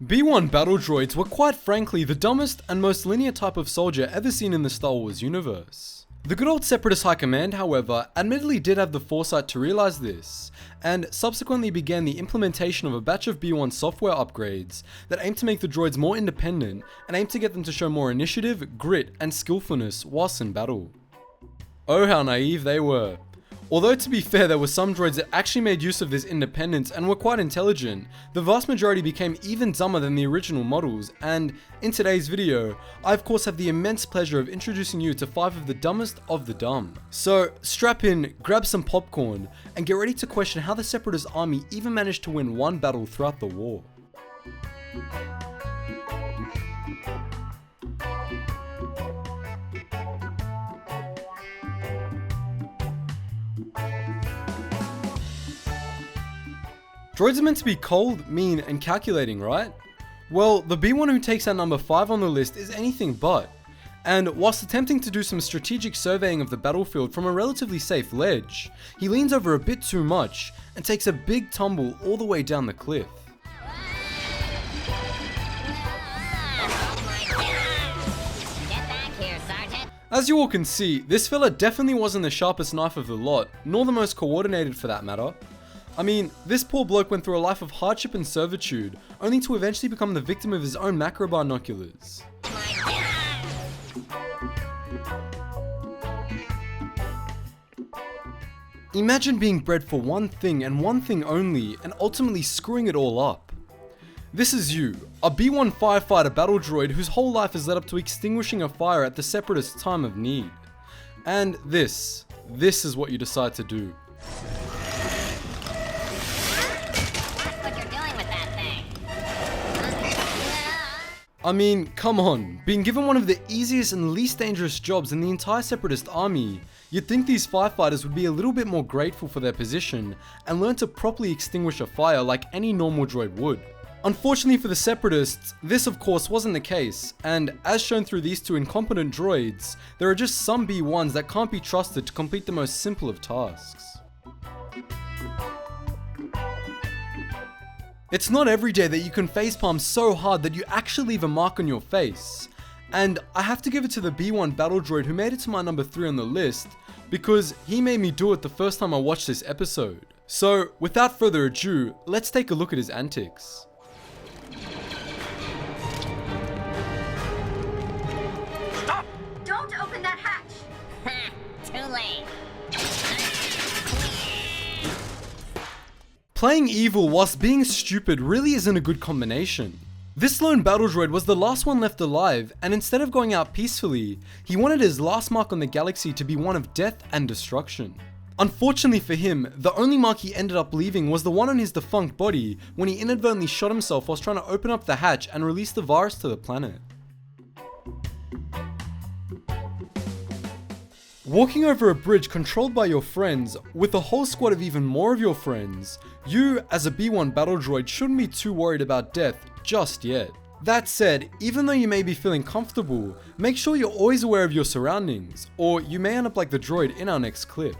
B-1 battle droids were quite frankly the dumbest and most linear type of soldier ever seen in the Star Wars universe. The good old Separatist High Command, however, admittedly did have the foresight to realize this, and subsequently began the implementation of a batch of B-1 software upgrades that aimed to make the droids more independent and aimed to get them to show more initiative, grit, and skillfulness whilst in battle. Oh, how naive they were. Although to be fair, there were some droids that actually made use of this independence and were quite intelligent, the vast majority became even dumber than the original models, and in today's video, I of course have the immense pleasure of introducing you to 5 of the dumbest of the dumb. So strap in, grab some popcorn, and get ready to question how the Separatist army even managed to win one battle throughout the war. Droids are meant to be cold, mean, and calculating, right? Well, the B1 who takes out number 5 on the list is anything but. And whilst attempting to do some strategic surveying of the battlefield from a relatively safe ledge, he leans over a bit too much and takes a big tumble all the way down the cliff. As you all can see, this fella definitely wasn't the sharpest knife of the lot, nor the most coordinated for that matter. I mean, this poor bloke went through a life of hardship and servitude, only to eventually become the victim of his own macro binoculars. Imagine being bred for one thing and one thing only, and ultimately screwing it all up. This is you, a B-1 firefighter battle droid whose whole life is led up to extinguishing a fire at the Separatist time of need. And this is what you decide to do. I mean, come on, being given one of the easiest and least dangerous jobs in the entire Separatist army, you'd think these firefighters would be a little bit more grateful for their position and learn to properly extinguish a fire like any normal droid would. Unfortunately for the Separatists, this of course wasn't the case, and as shown through these two incompetent droids, there are just some B-1s that can't be trusted to complete the most simple of tasks. It's not every day that you can facepalm so hard that you actually leave a mark on your face. And I have to give it to the B-1 battle droid who made it to my number 3 on the list, because he made me do it the first time I watched this episode. So without further ado, let's take a look at his antics. Stop! Don't open that hatch! Ha! Too late. Playing evil whilst being stupid really isn't a good combination. This lone battle droid was the last one left alive, and instead of going out peacefully, he wanted his last mark on the galaxy to be one of death and destruction. Unfortunately for him, the only mark he ended up leaving was the one on his defunct body when he inadvertently shot himself whilst trying to open up the hatch and release the virus to the planet. Walking over a bridge controlled by your friends, with a whole squad of even more of your friends, you, as a B-1 battle droid, shouldn't be too worried about death just yet. That said, even though you may be feeling comfortable, make sure you're always aware of your surroundings, or you may end up like the droid in our next clip.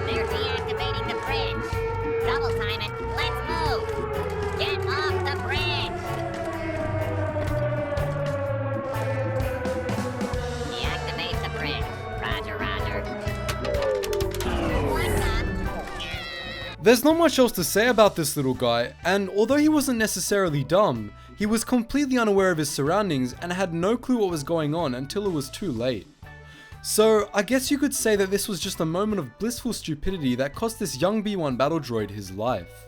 They're deactivating the bridge. Double time it. Let's move. Get off the bridge. Deactivate the bridge. Roger, roger. What the? There's not much else to say about this little guy, and although he wasn't necessarily dumb, he was completely unaware of his surroundings and had no clue what was going on until it was too late. So I guess you could say that this was just a moment of blissful stupidity that cost this young B-1 battle droid his life.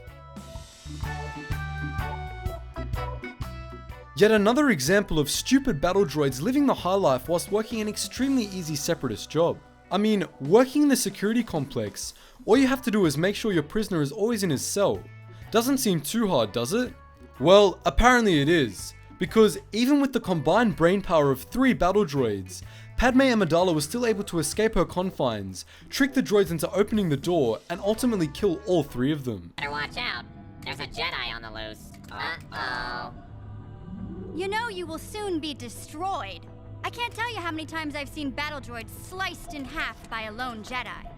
Yet another example of stupid battle droids living the high life whilst working an extremely easy Separatist job. I mean, working in the security complex, all you have to do is make sure your prisoner is always in his cell. Doesn't seem too hard, does it? Well, apparently it is, because even with the combined brainpower of 3 battle droids, Padme Amidala was still able to escape her confines, trick the droids into opening the door, and ultimately kill all 3 of them. Better watch out. There's a Jedi on the loose. Uh-oh. You know you will soon be destroyed. I can't tell you how many times I've seen battle droids sliced in half by a lone Jedi.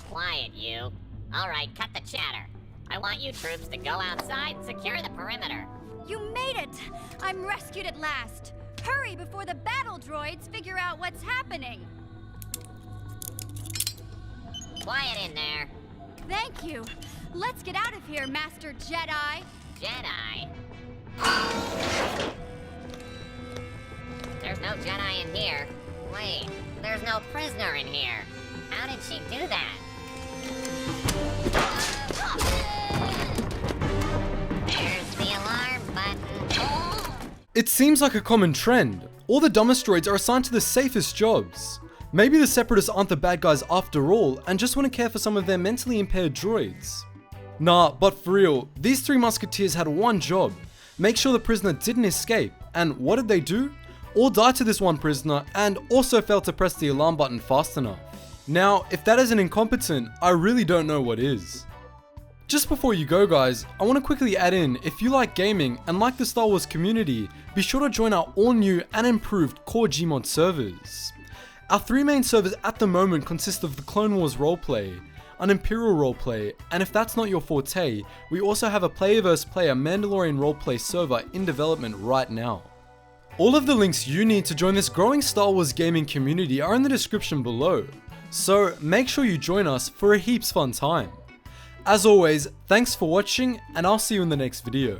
Quiet, you. All right, cut the chatter. I want you troops to go outside and secure the perimeter. You made it! I'm rescued at last. Hurry before the battle droids figure out what's happening. Quiet in there. Thank you. Let's get out of here, Master Jedi. Jedi? There's no Jedi in here. Wait, there's no prisoner in here. How did she do that? There's the alarm button. It seems like a common trend. All the dumbest droids are assigned to the safest jobs. Maybe the Separatists aren't the bad guys after all and just want to care for some of their mentally impaired droids. Nah, but for real, these three musketeers had one job. Make sure the prisoner didn't escape. And what did they do? All died to this one prisoner and also failed to press the alarm button fast enough. Now, if that isn't incompetent, I really don't know what is. Just before you go guys, I want to quickly add in, if you like gaming and like the Star Wars community, be sure to join our all new and improved core Gmod servers. Our three main servers at the moment consist of the Clone Wars roleplay, an Imperial roleplay, and if that's not your forte, we also have a player vs player Mandalorian roleplay server in development right now. All of the links you need to join this growing Star Wars gaming community are in the description below, so make sure you join us for a heaps fun time. As always, thanks for watching and I'll see you in the next video.